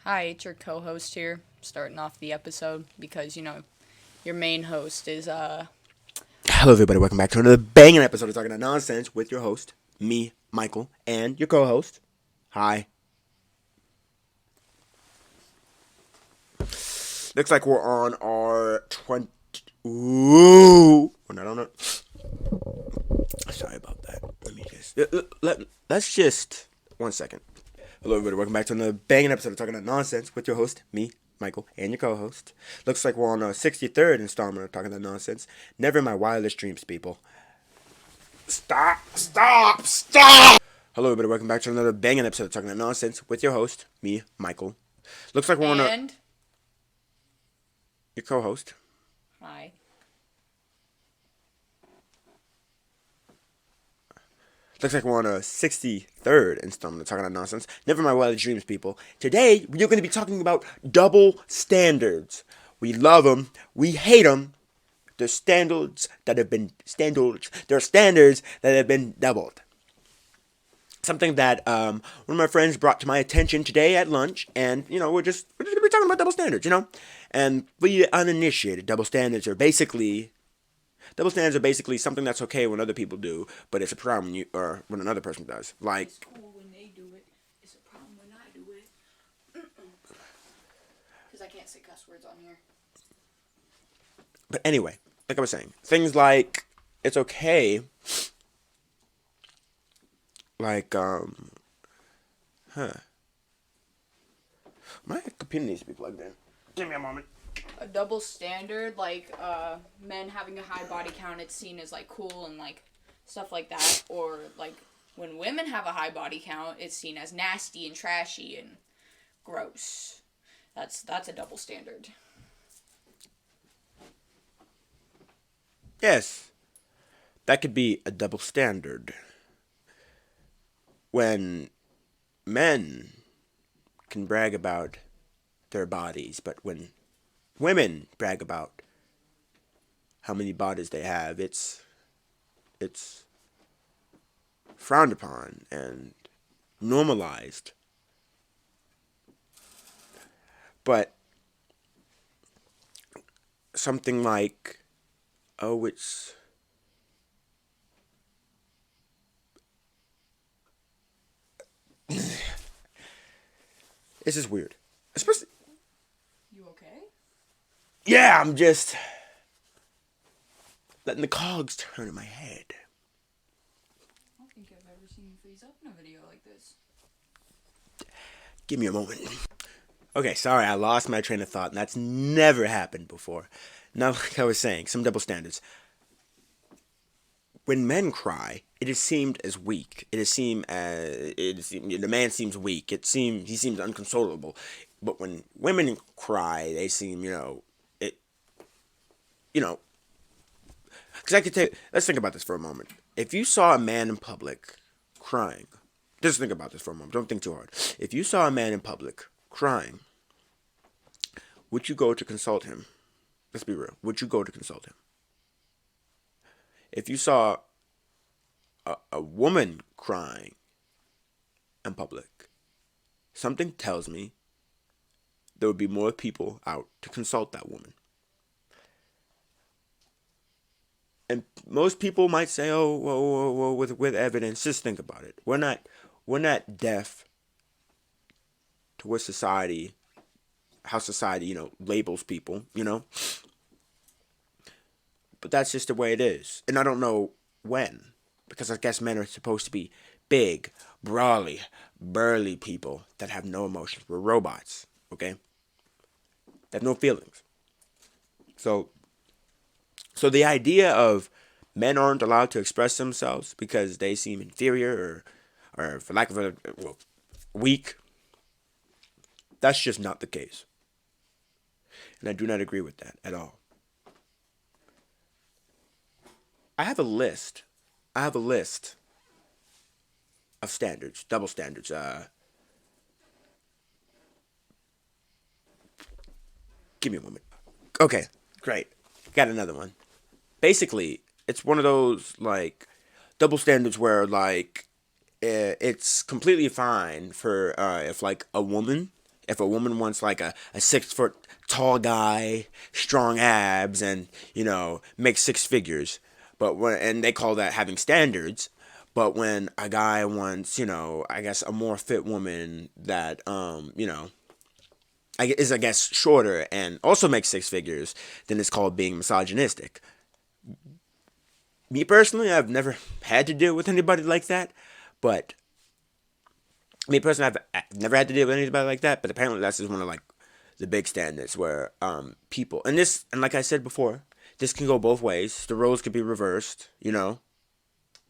Hi, it's your co-host here, starting off the episode because your main host is Hello, everybody. Welcome back to another banging episode of Talking That Nonsense with your host, me, Michael, and your co-host. Hi. Looks like we're on our 20. Ooh, we're not on it. Sorry about that. Let me just let's just 1 second. Hello, everybody. Welcome back to another banging episode of Talking That Nonsense with your host, me, Michael, and your co-host. Looks like we're on our 63rd installment of Talking That Nonsense. Never in my wildest dreams, people. Stop! Stop! Stop! Hello, everybody. Welcome back to another banging episode of Talking That Nonsense with your host, me, Michael. Looks like we're on and your co-host. hi. Looks like we're on a 63rd installment of Talking That Nonsense. Never my wildest dreams, people. Today, we're going to be talking about double standards. We love them. We hate them. They're standards that have been standards. They're standards that have been doubled. Something that one of my friends brought to my attention today at lunch, and we're just gonna be talking about double standards, And for you uninitiated, double standards are basically something that's okay when other people do, but it's a problem when another person does. Like, It's cool when they do it. It's a problem when I do it. Because I can't say cuss words on here. but anyway, like I was saying, things like it's okay. Like, my computer needs to be plugged in. Give me a moment. A double standard, like men having a high body count, it's seen as like cool and like stuff like that, or like when women have a high body count, it's seen as nasty and trashy and gross. That's a double standard. Yes, that could be a double standard. When men can brag about their bodies, but when women brag about how many bodies they have, it's frowned upon and normalized. But something like, oh, it's just weird. Especially, You okay? yeah, I'm just letting the cogs turn in my head. I don't think I've ever seen you freeze up in a video like this. Give me a moment. Okay, sorry, I lost my train of thought, and that's never happened before. Now, like I was saying, some double standards. When men cry, it is seemed as weak. The man seems weak. He seems unconsolable. But when women cry, they seem, it, you know, because I could take. Let's think about this for a moment. If you saw a man in public crying, just think about this for a moment. Don't think too hard. If you saw a man in public crying, would you go to consult him? Let's be real. Would you go to consult him? If you saw a woman crying in public, something tells me there would be more people out to consult that woman. And most people might say, "Oh, well, with evidence." Just think about it. We're not deaf to what society, how society, labels people. But that's just the way it is. And I don't know when, because I guess men are supposed to be big, brawly, burly people that have no emotions. We're robots, okay? They have no feelings. So the idea of men aren't allowed to express themselves because they seem inferior or for lack of a, well, weak, that's just not the case. And I do not agree with that at all. I have a list. I have a list of standards, double standards. Give me a moment. Okay, great. Got another one. Basically, it's one of those like double standards where it's completely fine for if like a woman If a woman wants like a 6 foot tall guy, strong abs, and makes six figures, and they call that having standards. But when a guy wants, I guess a more fit woman that I guess shorter and also makes six figures, then it's called being misogynistic. Me personally, I've never had to deal with anybody like that, but me personally, I've never had to deal with anybody like that. But apparently, that's just one of like the big standards where people and like I said before, this can go both ways. The roles could be reversed,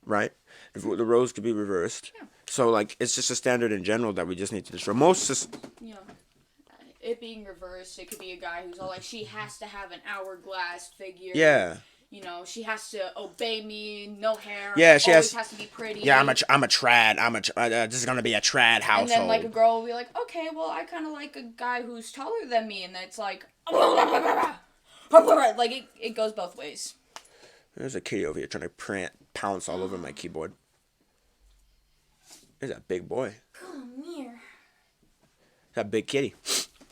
right? The roles could be reversed. Yeah. So like it's just a standard in general that we just need to destroy. Most just it being reversed, it could be a guy who's all like, she has to have an hourglass figure. Yeah. She has to obey me, no hair. Yeah, she always has to be pretty. Yeah, I'm a trad. This is gonna be a trad household. And then like a girl will be like, okay, well I kind of like a guy who's taller than me, and it's like, like it goes both ways. There's a kitty over here trying to pounce all over my keyboard. There's that big boy. Come here. That big kitty.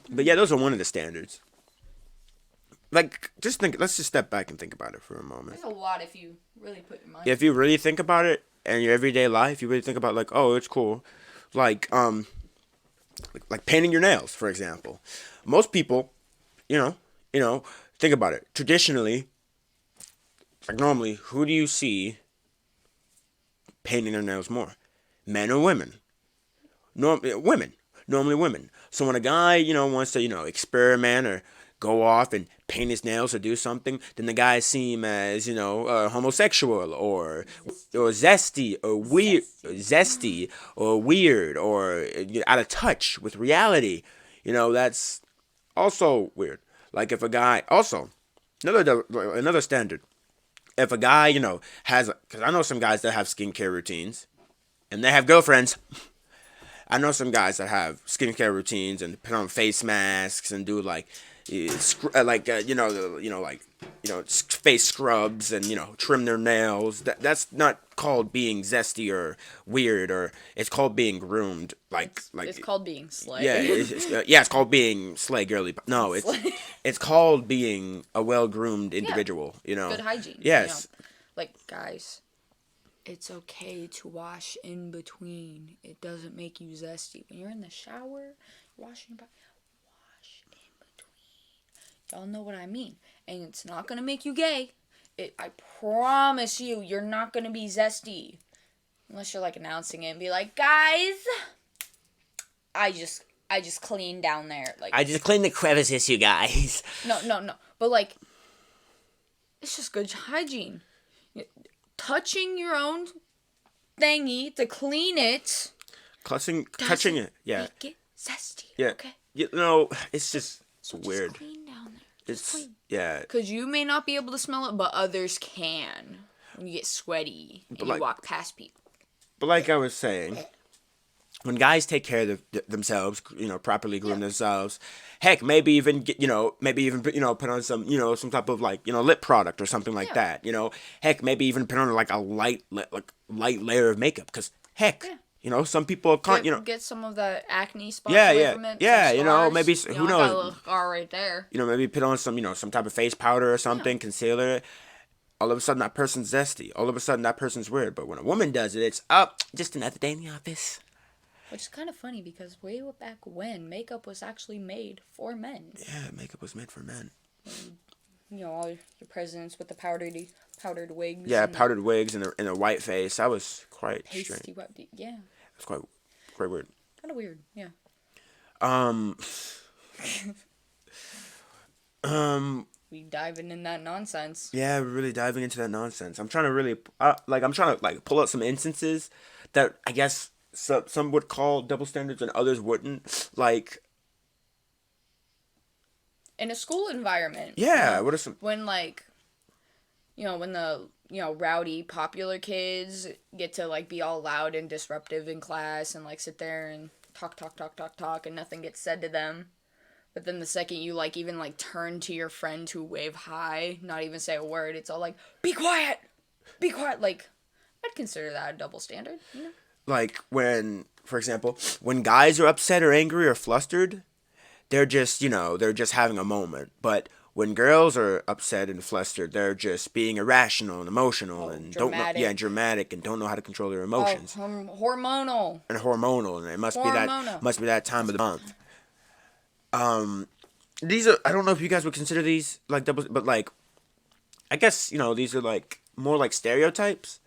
But yeah, those are one of the standards. Like, let's just step back and think about it for a moment. There's a lot if you really put your mind. If you really think about it in your everyday life, you really think about like, oh, it's cool. Like painting your nails, for example. Most people, think about it. Traditionally, like normally, who do you see painting their nails more? Men or women? Women. Normally women. So when a guy, wants to, experiment or go off and paint his nails or do something, then the guys see him as, homosexual or zesty or weird or out of touch with reality. That's also weird. Like if a guy, also, another standard. If a guy, has, because I know some guys that have skincare routines and they have girlfriends. I know some guys that have skincare routines and put on face masks and do face scrubs and trim their nails. That's not called being zesty or weird, or it's called being groomed. It's called being slay. Yeah, it's called being slay girly. No, it's called being a well groomed individual. Good hygiene. Yes. Like guys. It's okay to wash in between. It doesn't make you zesty. When you're in the shower, washing your body, wash in between. Y'all know what I mean. And it's not going to make you gay. I promise you, you're not going to be zesty. Unless you're like announcing it and be like, guys, I just cleaned down there. Like I just cleaned the crevices, you guys. No. But like, it's just good hygiene. Touching your own thingy to clean it. Touching it, yeah. Make it zesty. Yeah. Okay. It's weird. Just clean down there. It's yeah. Because you may not be able to smell it, but others can. When you get sweaty and you walk past people. But like I was saying, when guys take care of themselves, properly groom themselves, heck, maybe even put on some type of lip product or something like that. Heck, maybe even put on like a light layer of makeup, because heck, some people can't, get some of the acne spots away from it. Yeah, maybe who knows? I got a little scar right there. Maybe put on some type of face powder or something, concealer. All of a sudden, that person's zesty. All of a sudden, that person's weird. But when a woman does it, it's just another day in the office. Which is kind of funny because way back when, makeup was actually made for men. Yeah, makeup was made for men. All your presidents with the powdered wigs. Yeah, powdered wigs and a white face. That was quite strange. Yeah. It's quite weird. Kind of weird, yeah. We diving in that nonsense. Yeah, we're really diving into that nonsense. I'm trying to pull out some instances that I guess some would call double standards and others wouldn't. Like in a school environment. Yeah, what are some when when the rowdy popular kids get to be all loud and disruptive in class and sit there and talk and nothing gets said to them. But then the second you even turn to your friend to wave hi, not even say a word, it's all like, be quiet. I'd consider that a double standard, Like when, for example, when guys are upset or angry or flustered, they're just, they're just having a moment. But when girls are upset and flustered, they're just being irrational and emotional and dramatic. dramatic and don't know how to control their emotions. Hormonal. And hormonal, and it must be that time of the month. These are, I don't know if you guys would consider these like doubles, but like, I guess, these are like more like stereotypes.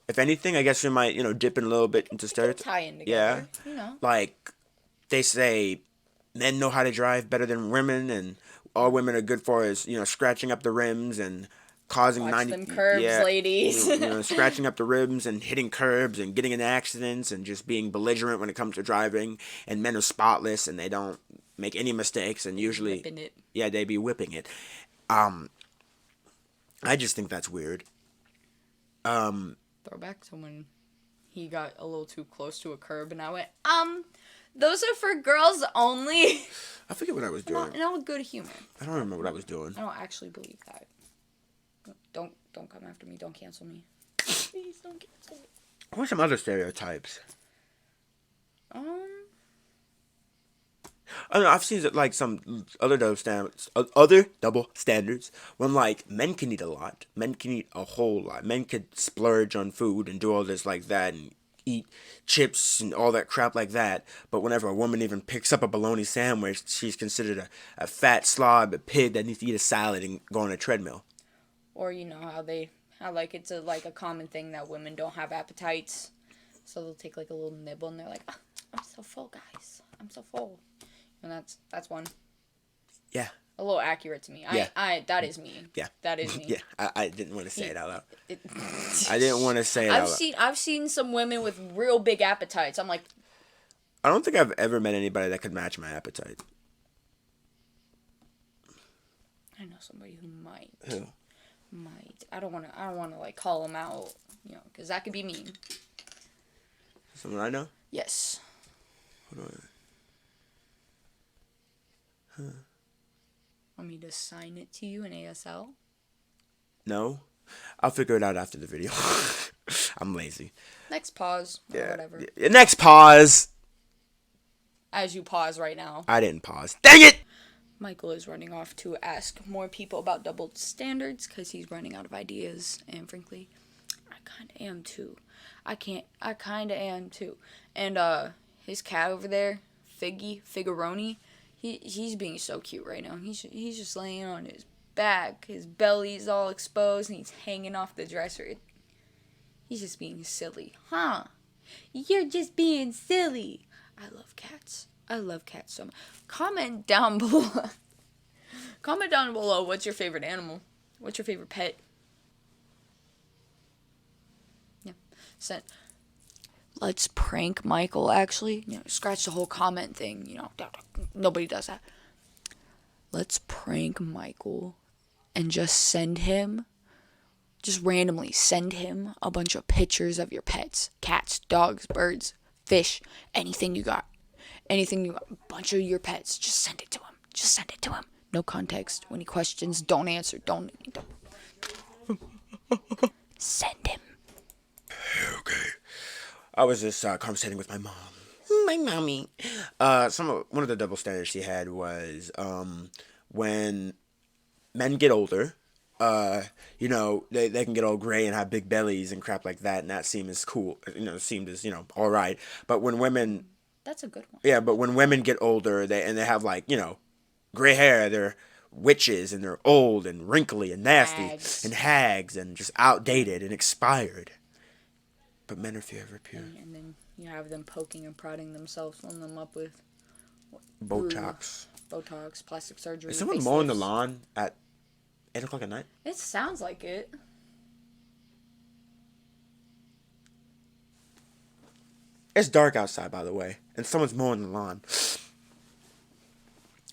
If anything, I guess we might, dip in a little bit into stereotypes. Tie in together. Yeah. Like, they say men know how to drive better than women, and all women are good for is, scratching up the rims and causing Watch them curbs, ladies. Scratching up the rims and hitting curbs and getting in accidents and just being belligerent when it comes to driving. And men are spotless and they don't make any mistakes, and usually, whipping it. Yeah, they be whipping it. I just think that's weird. Throwback to when he got a little too close to a curb, and I went, those are for girls only. I forget what I was doing. Not with good humor. I don't remember what I was doing. I don't actually believe that. Don't come after me. Don't cancel me. Please don't cancel me. What are some other stereotypes? I don't know, I've seen like some other double standards when like men can eat a lot, men can eat a whole lot, men could splurge on food and do all this like that and eat chips and all that crap like that. But whenever a woman even picks up a bologna sandwich, she's considered a fat slob, a pig that needs to eat a salad and go on a treadmill. Or how like it's a common thing that women don't have appetites, so they'll take like a little nibble and they're like, oh, I'm so full, guys. I'm so full. And that's one. Yeah. A little accurate to me. Yeah. That is me. Yeah. That is me. Yeah. I didn't want to say it out loud. I didn't want to say it out loud. I've seen some women with real big appetites. I'm like, I don't think I've ever met anybody that could match my appetite. I know somebody who might. Who? Might. I don't want to like call them out, because that could be mean. Someone I know? Yes. Hold on. Want me to sign it to you in ASL? No. I'll figure it out after the video. I'm lazy. Next pause. Or whatever. Next pause. As you pause right now. I didn't pause. Dang it! Michael is running off to ask more people about double standards because he's running out of ideas. And frankly, I kind of am too. I kind of am too. And his cat over there, Figuroni, he's being so cute right now. He's just laying on his back. His belly's all exposed and he's hanging off the dresser. He's just being silly. Huh? You're just being silly. I love cats. I love cats so much. Comment down below. Comment down below what's your favorite animal? What's your favorite pet? Yeah. Let's prank Michael, actually. Scratch the whole comment thing. Nobody does that. Let's prank Michael and just randomly send him a bunch of pictures of your pets. Cats, dogs, birds, fish, anything you got. A bunch of your pets. Just send it to him. No context. When he questions, don't answer. Don't. Send him. Okay. I was just conversating with my mom. My mommy. One of the double standards she had was when men get older, they can get all gray and have big bellies and crap like that, and that seemed as cool. Seemed as all right. But when women, that's a good one. Yeah, but when women get older, they have like gray hair, they're witches and they're old and wrinkly and nasty and hags and just outdated and expired. But men are forever pure. And then you have them poking and prodding themselves, filling them up with Botox, plastic surgery. Is someone mowing the lawn at 8 o'clock at night? It sounds like it. It's dark outside, by the way, and someone's mowing the lawn.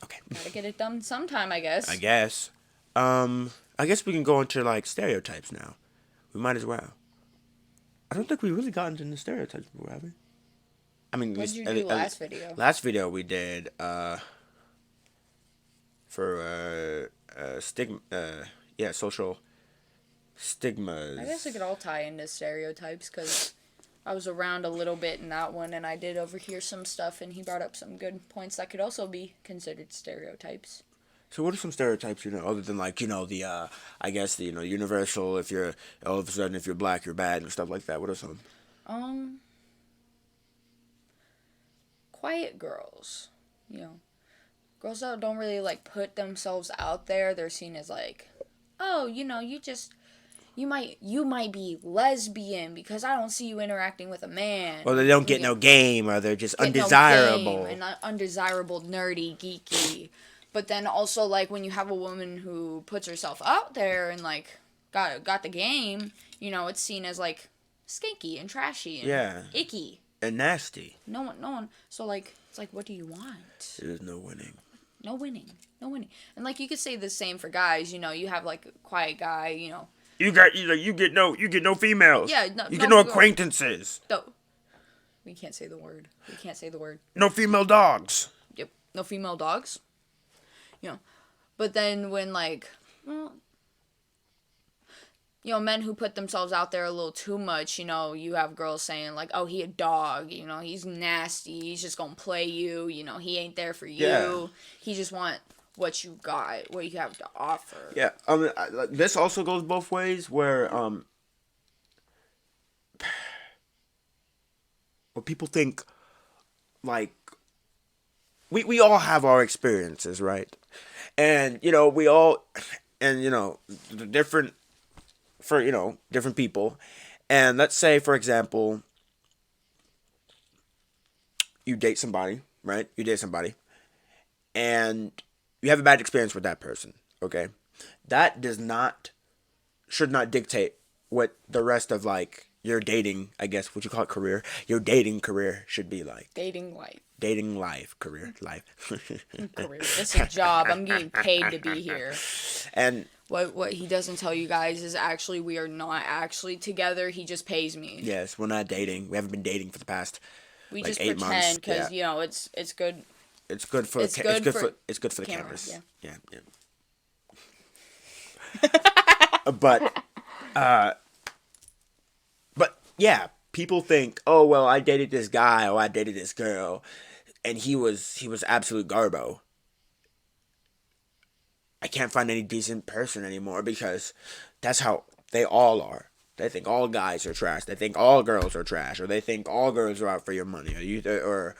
Okay. Gotta get it done sometime, I guess. I guess we can go into like stereotypes now. We might as well. I don't think we really got into the stereotypes before, have we? I mean, what did you do last video? Last video we did for stigma. Social stigmas. I guess we could all tie into stereotypes because I was around a little bit in that one, and I did overhear some stuff, and he brought up some good points that could also be considered stereotypes. So what are some stereotypes, other than like, the, I guess the, universal, if you're, all of a sudden, if you're black, you're bad and stuff like that. What are some? Um, Quiet girls, girls that don't really like put themselves out there. They're seen as like, oh, you might be lesbian because I don't see you interacting with a man. Or they don't get no game, or they're just undesirable. No game, and undesirable, nerdy, geeky. But then also, like, when you have a woman who puts herself out there and, like, got the game, it's seen as, like, skanky and trashy and icky. And nasty. No one. So, like, it's like, what do you want? There's no winning. No winning. And, like, you could say the same for guys. You have, like, a quiet guy, You get no females. Yeah, you get no acquaintances. No. We can't say the word. No female dogs. Yep. No female dogs. But then when, like, men who put themselves out there a little too much, you have girls saying, like, oh, he a dog, he's nasty, he's just gonna play you, he ain't there for you. Yeah. He just want what you got, what you have to offer. Yeah, this also goes both ways, where, where people think, like, we all have our experiences, right? And, we all, and, different, for, different people. And let's say, for example, you date somebody, right? And you have a bad experience with that person, okay? That should not dictate what the rest of, like, your dating, I guess, what you call it, career, your dating career should be like. Dating life. Career, life. Career. It's a job. I'm getting paid to be here. And what he doesn't tell you guys is actually we are not actually together. He just pays me. Yes, we're not dating. We haven't been dating for the past we like just 8 months. Because it's good. It's good for it's good for the camera, cameras. Yeah. But yeah, people think, oh well, I dated this guy or I dated this girl, and he was absolute garbo. I can't find any decent person anymore because that's how they all are. They think all guys are trash. They think all girls are trash, or they think all girls are out for your money, or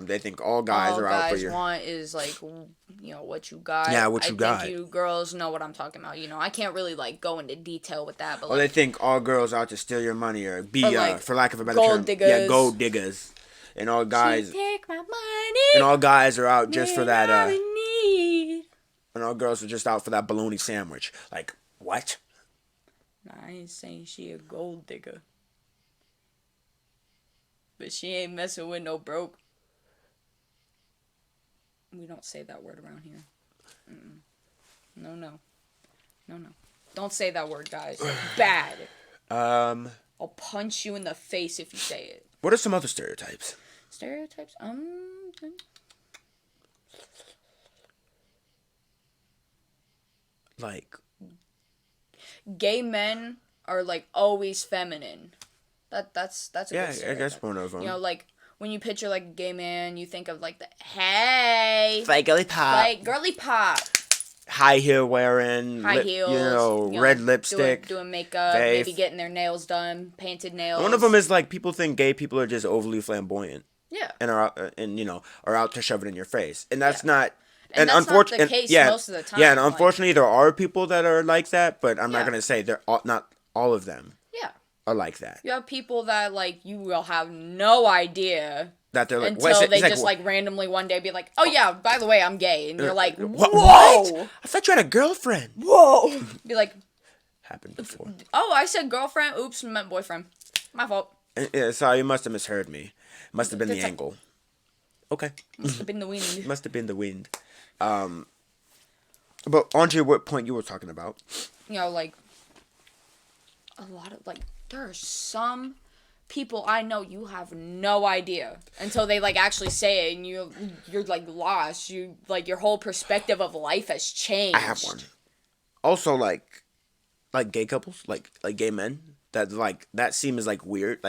they think all guys are out for your. All guys want is like, what you got. Yeah, what you got. I think you girls know what I'm talking about. I can't really like go into detail with that, but or they think all girls out to steal your money or be, like, for lack of a better gold term, diggers. gold diggers, and all guys. She take my money. And all guys are out just for that. Need. And all girls are just out for that bologna sandwich. Like what? Nah, I ain't saying she a gold digger. But she ain't messing with no broke. We don't say that word around here. No. Don't say that word, guys. Bad. I'll punch you in the face if you say it. What are some other stereotypes? Stereotypes? Like, gay men are like always feminine. That's a good stereotype. I guess one of them. Like when you picture like a gay man, you think of like the hey, like girly pop, high heel wearing, high heels, red lipstick, doing makeup, maybe getting their nails done, painted nails. One of them is like people think gay people are just overly flamboyant. Yeah. And are out to shove it in your face, and that's not. And that's not the case most of the time. Yeah, and unfortunately, there are people that are like that, but I'm not going to say not all of them. Yeah. Are like that. You have people that, like, you will have no idea that they're like, until they just like randomly one day be like, oh yeah, by the way, I'm gay, and you're like, what? Whoa! I thought you had a girlfriend. Whoa! Be like, happened before. Oh, I said girlfriend. Oops, meant boyfriend. My fault. Yeah, sorry, you must have misheard me. Must have been the angle. Okay. Must have been the wind. Must have been the wind. But onto what point you were talking about. Like, a lot of, like, there are some people I know you have no idea until they, like, actually say it, and you're like, lost. You, like, your whole perspective of life has changed. I have one. Also, like gay couples, like gay men. that seems like weird,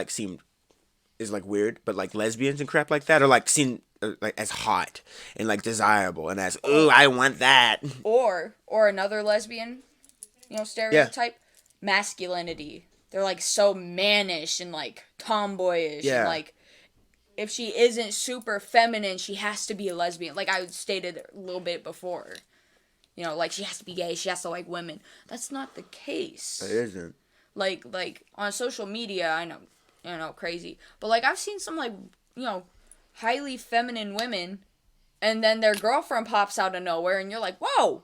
is like weird, but like lesbians and crap like that are like seen like as hot and like desirable and as ooh, I want that. Or another lesbian, Yeah. stereotype, masculinity. They're like so mannish and like tomboyish and Yeah. like if she isn't super feminine, she has to be a lesbian. Like I stated a little bit before. Like she has to be gay, she has to like women. That's not the case. It isn't. Like on social media, I know, crazy. But like I've seen some like, highly feminine women and then their girlfriend pops out of nowhere and you're like, "Whoa.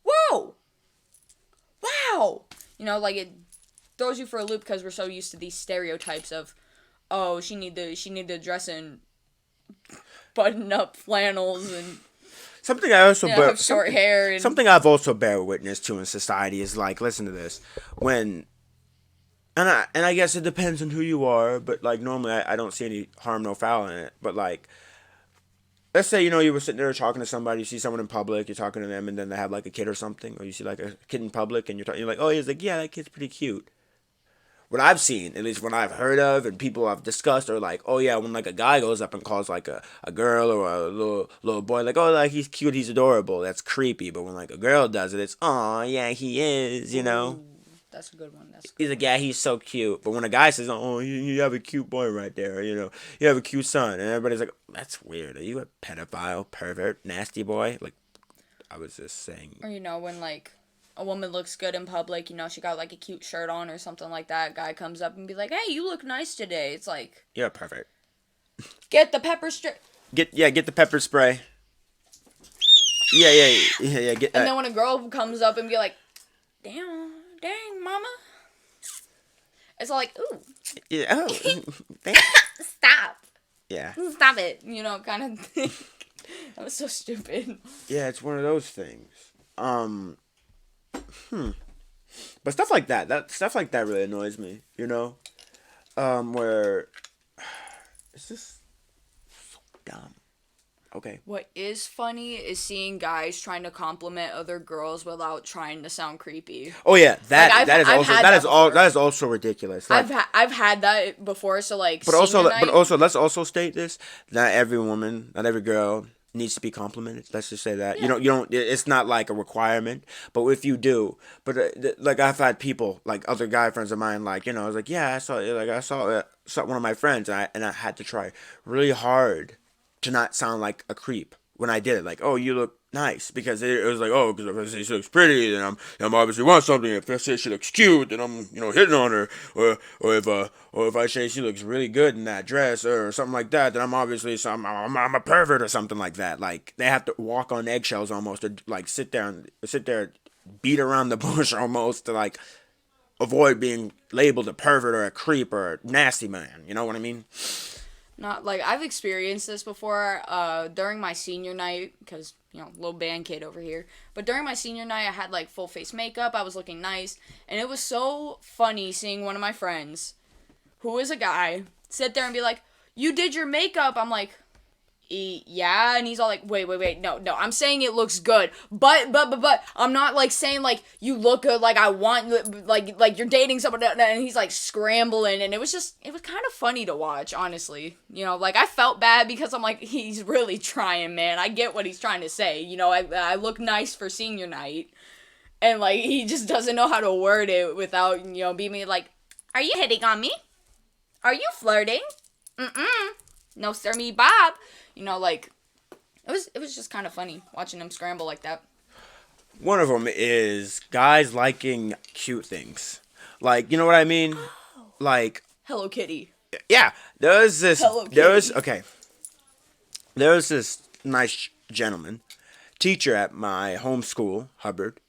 Whoa. Wow." Like it throws you for a loop because we're so used to these stereotypes of, oh, she need to dress in button up flannels and something I also have short hair. And something I've also bear witness to in society is like, listen to this, when, and I guess it depends on who you are, but like normally I don't see any harm, no foul in it. But like, let's say you were sitting there talking to somebody, you see someone in public, you're talking to them, and then they have like a kid or something, or you see like a kid in public, and you're like, oh, he's like, yeah, that kid's pretty cute. What I've seen, at least what I've heard of, and people I've discussed, are like, oh yeah, when like a guy goes up and calls like a girl or a little boy, like, oh, like he's cute, he's adorable, that's creepy. But when like a girl does it, it's, oh yeah, he is, Ooh, that's a good one. He's like, yeah, he's so cute. But when a guy says, oh, you have a cute boy right there, you have a cute son, and everybody's like, that's weird. Are you a pedophile, pervert, nasty boy? Like, I was just saying. Or when like a woman looks good in public, she got like a cute shirt on or something like that. Guy comes up and be like, "Hey, you look nice today." It's like, you're perfect. Get the pepper spray. Get the pepper spray. Yeah. Get. And then when a girl comes up and be like, dang, mama. It's like, ooh. Yeah. Oh. Stop. Yeah. Stop it. Kind of thing. That was so stupid. Yeah, it's one of those things. But stuff like that really annoys me, where it's just so dumb. Okay. What is funny is seeing guys trying to compliment other girls without trying to sound creepy. Oh yeah, that is also ridiculous. Like, I've had that before. So like, but also let's also state this: not every woman, not every girl needs to be complimented. Let's just say that. Yeah. You don't. It's not like a requirement, but if you do, but like I've had people, like other guy friends of mine, like I was like, yeah, I saw one of my friends, and I had to try really hard to not sound like a creep when I did it. Like, oh, you look nice, because it was like, oh, because if I say she looks pretty, then I'm obviously want something. If I say she looks cute, then I'm hitting on her. Or if I say she looks really good in that dress or something like that, then I'm obviously I'm a pervert or something like that. Like they have to walk on eggshells almost, to like sit there beat around the bush almost to like avoid being labeled a pervert or a creep or a nasty man. You know what I mean? Not like I've experienced this before during my senior night, because little band kid over here. But during my senior night, I had like full face makeup. I was looking nice, and it was so funny seeing one of my friends, who is a guy, sit there and be like, "You did your makeup." I'm like, yeah, and he's all like, wait, no, I'm saying it looks good, but I'm not like saying like you look good, like I want, like you're dating someone, and he's like scrambling, and it was kind of funny to watch, honestly. Like I felt bad because I'm like, he's really trying, man. I get what he's trying to say. I look nice for senior night, and like he just doesn't know how to word it without being like, are you hitting on me? Are you flirting? No, sir, me, Bob. Like, it was just kind of funny watching him scramble like that. One of them is guys liking cute things. Like, you know what I mean? Like, Hello Kitty. Yeah, there's this. Hello Kitty. There was this nice gentleman, teacher at my home school, Hubbard.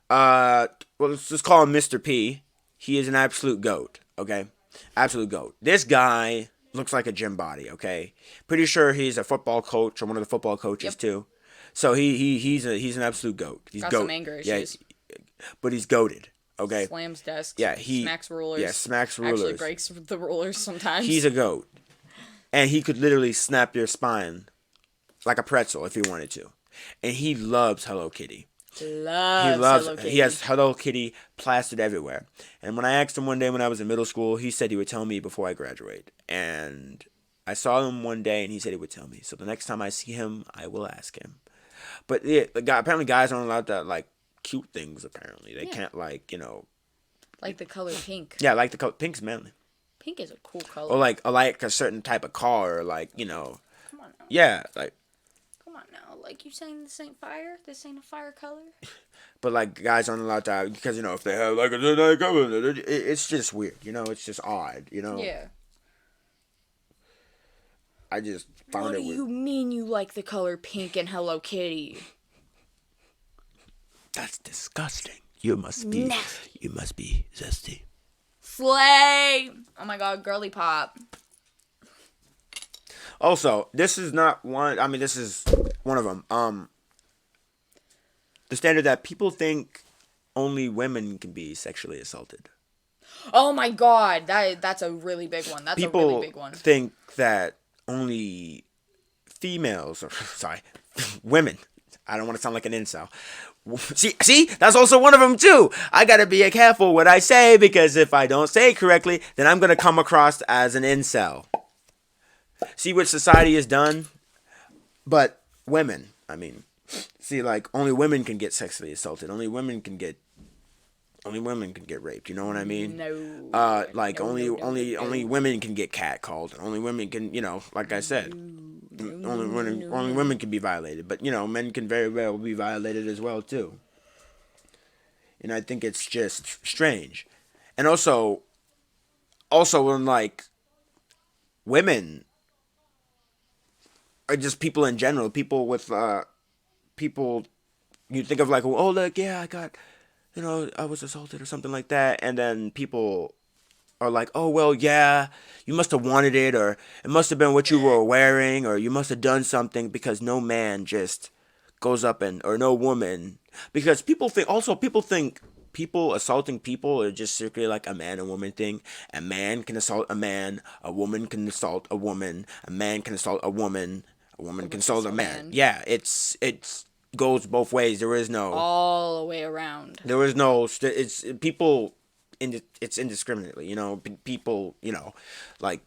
Well, let's just call him Mr. P. He is an absolute goat. Okay, absolute goat. This guy looks like a gym body, okay? Pretty sure he's a football coach or one of the football coaches too. So he's an absolute goat. He's got goat. some anger issues. Yeah, but he's goated. Okay. Slams desks. Yeah, he smacks rulers. Yeah, smacks rulers. Actually breaks the rulers sometimes. He's a goat, and he could literally snap your spine like a pretzel if he wanted to. And he loves Hello Kitty. Loves Hello Kitty. He has Hello Kitty plastered everywhere. And when I asked him one day when I was in middle school, he said he would tell me before I graduate. And I saw him one day and he said he would tell me. So the next time I see him, I will ask him. But yeah, apparently guys aren't allowed to like cute things. Apparently they can't like like the color pink. Yeah, like the color pink's manly. Pink is a cool color. Or like a certain type of car, or like Come on now. Yeah, like. Come on now, like you saying this ain't fire? This ain't a fire color? But like guys aren't allowed to because if they have like a color, it's just weird. It's just odd. Yeah. I just found it weird. What do you mean you like the color pink and Hello Kitty? That's disgusting. You must be zesty. Slay! Oh my god, girly pop. Also, this is not one. I mean, this is one of them. The standard that people think only women can be sexually assaulted. Oh my god, that's a really big one. That's people a really big one. People think that only females, women. I don't want to sound like an incel. See, that's also one of them too. I gotta be careful what I say because if I don't say it correctly, then I'm gonna come across as an incel. See what society has done? But women, like only women can get sexually assaulted. Only women can get raped. You know what I mean? No. Only women can get catcalled. Only women can, like I said, only women can be violated. But men can very well be violated as well too. And I think it's just strange. And also when like women or just people in general, people with people you think of like, oh look, yeah, I got, I was assaulted or something like that, and then people are like, oh well, yeah, you must have wanted it, or it must have been what you were wearing, or you must have done something, because no man just goes up or no woman, because people think people assaulting people are just strictly like a man and woman thing. A man can assault a man, a woman can assault a woman, a man can assault a woman can assault a man. Yeah, it's goes both ways. There is no all the way around. There is no it's people it's indiscriminately, people, like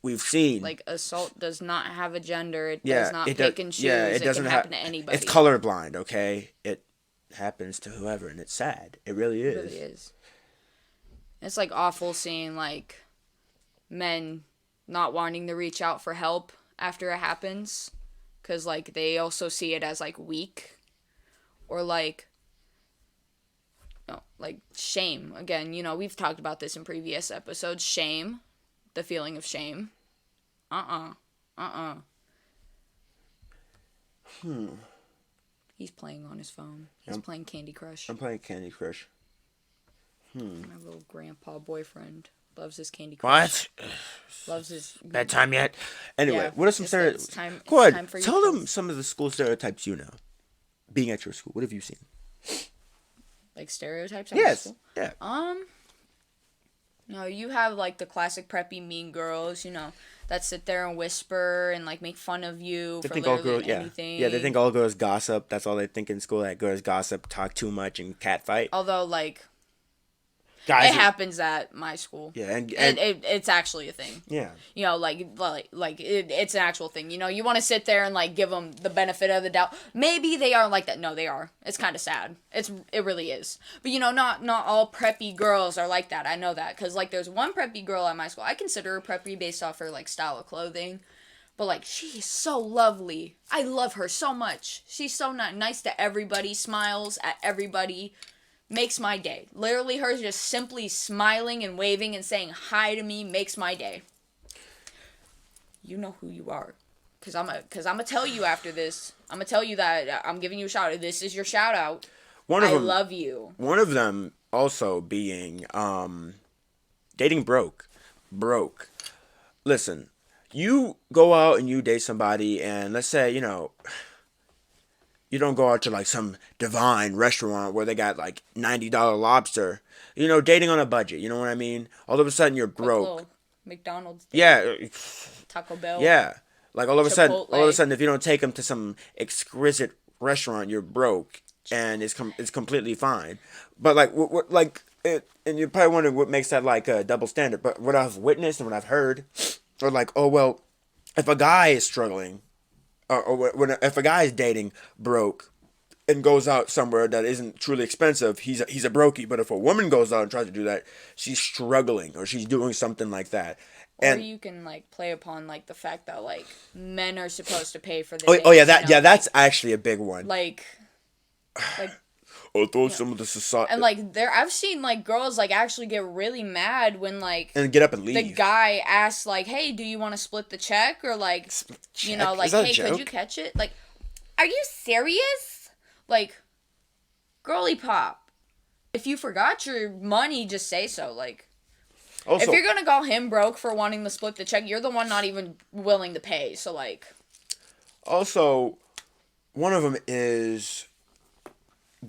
we've seen, like assault does not have a gender. It does not pick and choose. It doesn't can happen to anybody. It's colorblind, okay? It happens to whoever, and it's sad. It really is. It really is. It's like awful seeing like men not wanting to reach out for help after it happens, because like they also see it as like weak, or like like shame. Again, we've talked about this in previous episodes. Shame, the feeling of shame. He's playing on his phone. He's playing Candy Crush. I'm playing Candy Crush. My little grandpa boyfriend loves his Candy Crush. What? Loves his bedtime yet? Anyway, yeah, what are some stereotypes? Go ahead. Tell them some of the school stereotypes you know. Being at your school, what have you seen? Like stereotypes? Yes. Yeah. You have like the classic preppy mean girls, that sit there and whisper and like make fun of you for literally anything. Yeah, they think all girls gossip. That's all they think in school. That girls gossip, talk too much, and catfight. Although like, guys, it happens at my school. Yeah, and it's actually a thing. Yeah. It's an actual thing. You want to sit there and like give them the benefit of the doubt. Maybe they aren't like that. No, they are. It's kind of sad. It really is. But not all preppy girls are like that. I know that because like there's one preppy girl at my school. I consider her preppy based off her like style of clothing. But like she is so lovely. I love her so much. She's so nice to everybody. Smiles at everybody. Makes my day. Literally, her just simply smiling and waving and saying hi to me makes my day. You know who you are, cause I'm gonna tell you after this. I'm gonna tell you that I'm giving you a shout out. This is your shout out. I love you. One of them also being dating broke. Listen, you go out and you date somebody, and let's say you don't go out to like some divine restaurant where they got like $90 lobster. Dating on a budget. You know what I mean? All of a sudden you're broke. McDonald's. Yeah. Taco Bell. Yeah. Like all of a Chipotle. sudden, if you don't take them to some exquisite restaurant, you're broke, and it's completely fine. But like what like it, and you're probably wondering what makes that like a double standard. But what I've witnessed and what I've heard are like, oh well, if a guy is struggling, or when if a guy is dating broke and goes out somewhere that isn't truly expensive, he's a brokey. But if a woman goes out and tries to do that, she's struggling or she's doing something like that. Or And you can like play upon like the fact that like men are supposed to pay for the oh yeah, dates, you know, that's actually a big one. like Or throw some of the society and like I've seen like girls like actually get really mad when like and get up and leave. the guy asks like, "Hey, do you want to split the check?" or like, you know, like, "Hey, could you catch it?" Like, are you serious? Like, girly pop. If you forgot your money, just say so. Like, Also, if you're gonna call him broke for wanting to split the check, you're the one not even willing to pay. So like, also, one of them is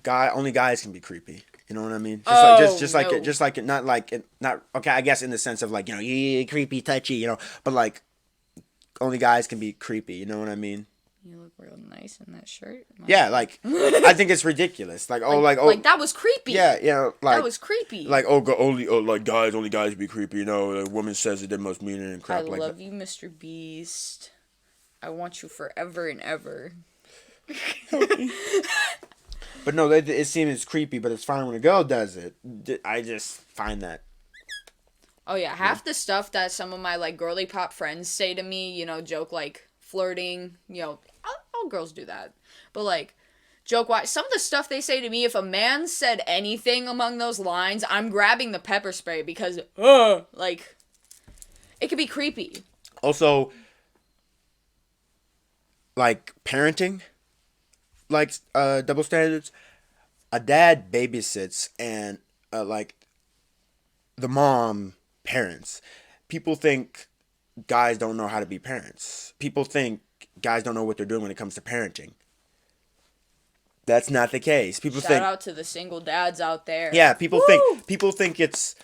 only guys can be creepy. You know what I mean? Just like it, not like it, not okay. I guess in the sense of like, you know, yeah, creepy, touchy, you know, but like only guys can be creepy. You know what I mean? you look real nice in that shirt. Yeah, like I think it's ridiculous. Like like that was creepy. Yeah, you know, like that was creepy. Like only guys be creepy. You know, a woman says it, they must mean it and crap I like love that. you, Mr. Beast. I want you forever and ever. But no, it seems creepy, but it's fine when a girl does it. I just find that. Oh yeah, half the stuff that some of my like girly pop friends say to me, you know, joke like flirting, you know, all girls do that. But like joke wise, some of the stuff they say to me, if a man said anything among those lines, I'm grabbing the pepper spray because like it could be creepy. Also, like parenting, like double standards. A dad babysits and like the mom parents. People think guys don't know how to be parents. People think guys don't know what they're doing when it comes to parenting. That's not the case. Shout out to the single dads out there. Yeah, people think it's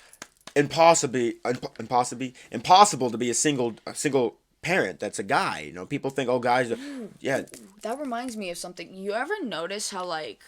impossible to be a single parent that's a guy. You know, people think, oh, guys, yeah. That reminds me of something. You ever notice how like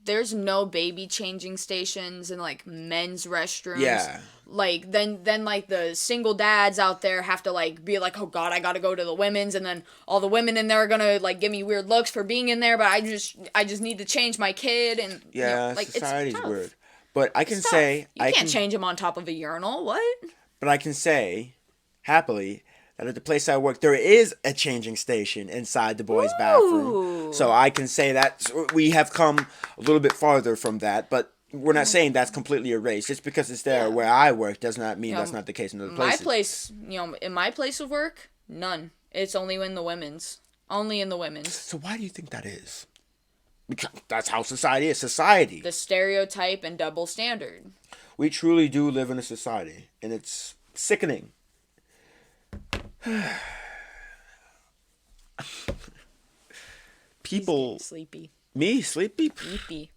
there's no baby changing stations in like men's restrooms? Yeah. Like then like the single dads out there have to like be like, oh god, I gotta go to the women's, and then all the women in there are gonna like give me weird looks for being in there, but I just need to change my kid, and yeah, you know, like society's it's tough. weird. But I can It's tough. say you can't change him on top of a urinal. What? But I can say happily that at the place I work, there is a changing station inside the boys' bathroom. So I can say that we have come a little bit farther from that, but we're not saying that's completely erased. Just because it's there where I work does not mean that's not the case in other places. My place, you know, in my place of work, none. It's only in the women's. Only in the women's. So why do you think that is? Because that's how society is. Society. The stereotype and double standard. We truly do live in a society, and it's sickening. People. Sleepy. Me? Sleepy? Sleepy.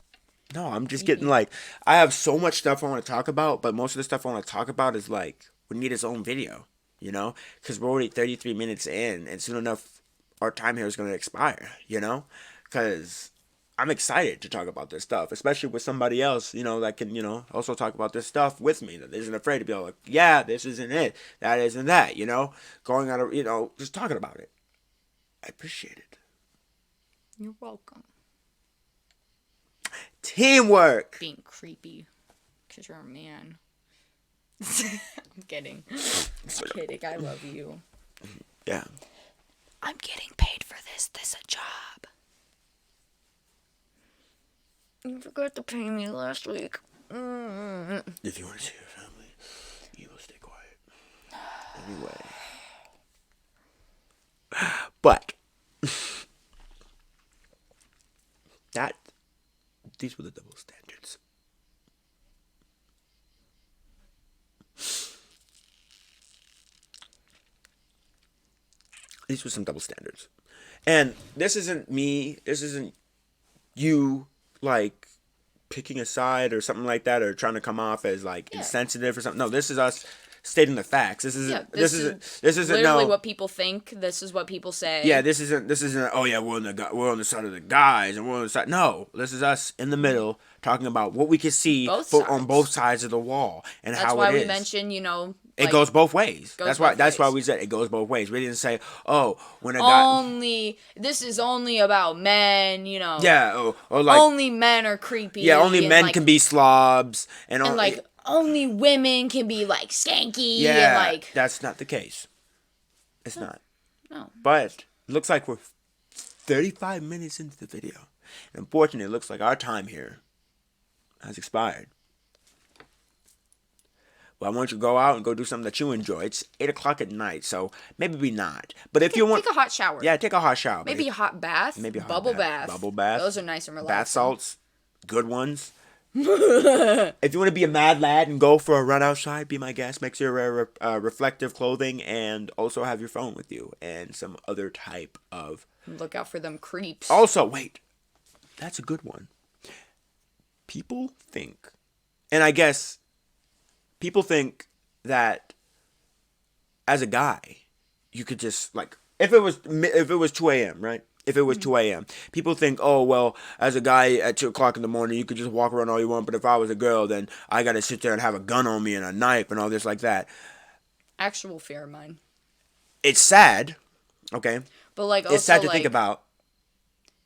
No, I'm just getting like, I have so much stuff I want to talk about, but most of the stuff I want to talk about is like, we need its own video, you know? Because we're already 33 minutes in, and soon enough, our time here is going to expire, you know? Because I'm excited to talk about this stuff, especially with somebody else, you know, that can, you know, also talk about this stuff with me, that isn't afraid to be like, yeah, this isn't it, that isn't that, you know? Going out of, you know, just talking about it. I appreciate it. You're welcome. Teamwork! Being creepy. Because you're a man. I'm kidding. I'm kidding. I love you. Yeah. I'm getting paid for this. This is a job. You forgot to pay me last week. If you want to see your family, you will stay quiet. Anyway. But these were the double standards. These were some double standards. And this isn't me, this isn't you, like, picking a side or something like that, or trying to come off as, like, insensitive or something. No, this is us stating the facts. This isn't. This isn't literally what people think. This is what people say. Yeah, this isn't. Oh yeah, we're on the side of the guys, and we're on the side. No, this is us in the middle talking about what we can see on both sides of the wall and how it is. That's why we mentioned, it goes both ways. That's why we said it goes both ways. We didn't say, oh, when a guy this is only about men, Yeah, or like only men are creepy. Yeah, only men can be slobs, and like only women can be like skanky. Yeah, and like that's not the case. It's not. No. But it looks like we're 35 minutes into the video. And unfortunately, it looks like our time here has expired. Well, I want you to go out and go do something that you enjoy. It's 8 o'clock at night, so maybe not. But if you want... Take a hot shower. Yeah, take a hot shower. Maybe a hot bath. Maybe a hot bubble bath. Bubble bath. Those are nice and relaxing. Bath salts. Good ones. If you want to be a mad lad and go for a run outside, be my guest. Make sure you wear reflective clothing and also have your phone with you and some other type of... Look out for them creeps. Also, wait. That's a good one. People think... And I guess... People think that as a guy, you could just, like, if it was 2 a.m., right? If it was 2 a.m., people think, oh, well, as a guy at 2 o'clock in the morning, you could just walk around all you want. But if I was a girl, then I got to sit there and have a gun on me and a knife and all this like that. Actual fear of mine. It's sad, okay? But, like, also, it's sad to think about.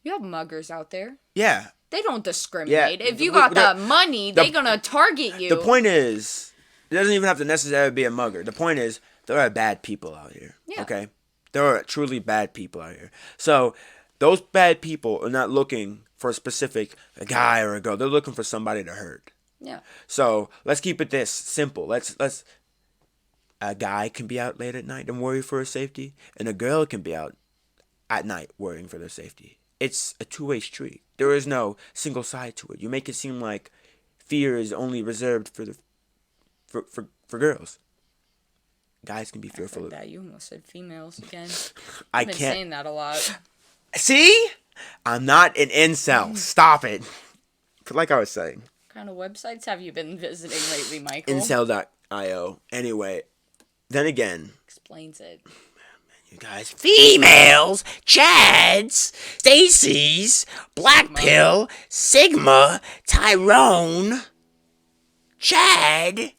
You have muggers out there. Yeah. They don't discriminate. Yeah. If you got that money, they're going to target you. The point is... It doesn't even have to necessarily be a mugger. The point is, there are bad people out here. Yeah. Okay? There are truly bad people out here. So, those bad people are not looking for a specific guy or a girl. They're looking for somebody to hurt. Yeah. So, let's keep it this simple. Let's a guy can be out late at night and worry for his safety, and a girl can be out at night worrying for their safety. It's a two-way street. There is no single side to it. You make it seem like fear is only reserved for girls. Guys can be fearful of that. You almost said females again. I've been saying that a lot. See? I'm not an incel. Stop it. But like I was saying. What kind of websites have you been visiting lately, Michael? Incel.io. Anyway, then again. Explains it. You guys. Females, Chads, Stacy's, Black Pill, Sigma, Tyrone, Chad.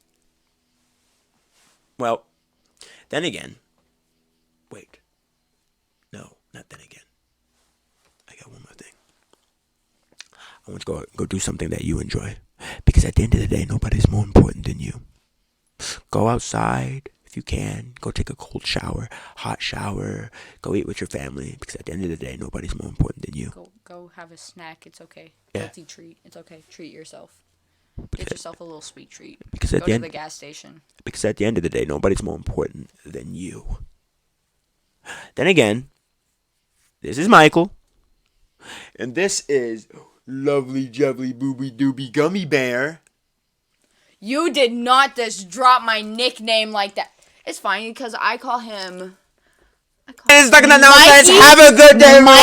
Well, then again, wait, no, not then again. I got one more thing. I want to go do something that you enjoy, because at the end of the day, nobody's more important than you. Go outside if you can. Go take a cold shower, hot shower. Go eat with your family, because at the end of the day, nobody's more important than you. Go have a snack. It's okay. Yeah. Guilty treat. It's okay. Treat yourself. Get yourself a little sweet treat. Because go to the gas station. Because at the end of the day, nobody's more important than you. Then again, this is Michael. And this is Lovely Jubbly Booby Dooby Gummy Bear. You did not just drop my nickname like that. It's fine because I call him... It's talking that nonsense. Have a good day, Mike.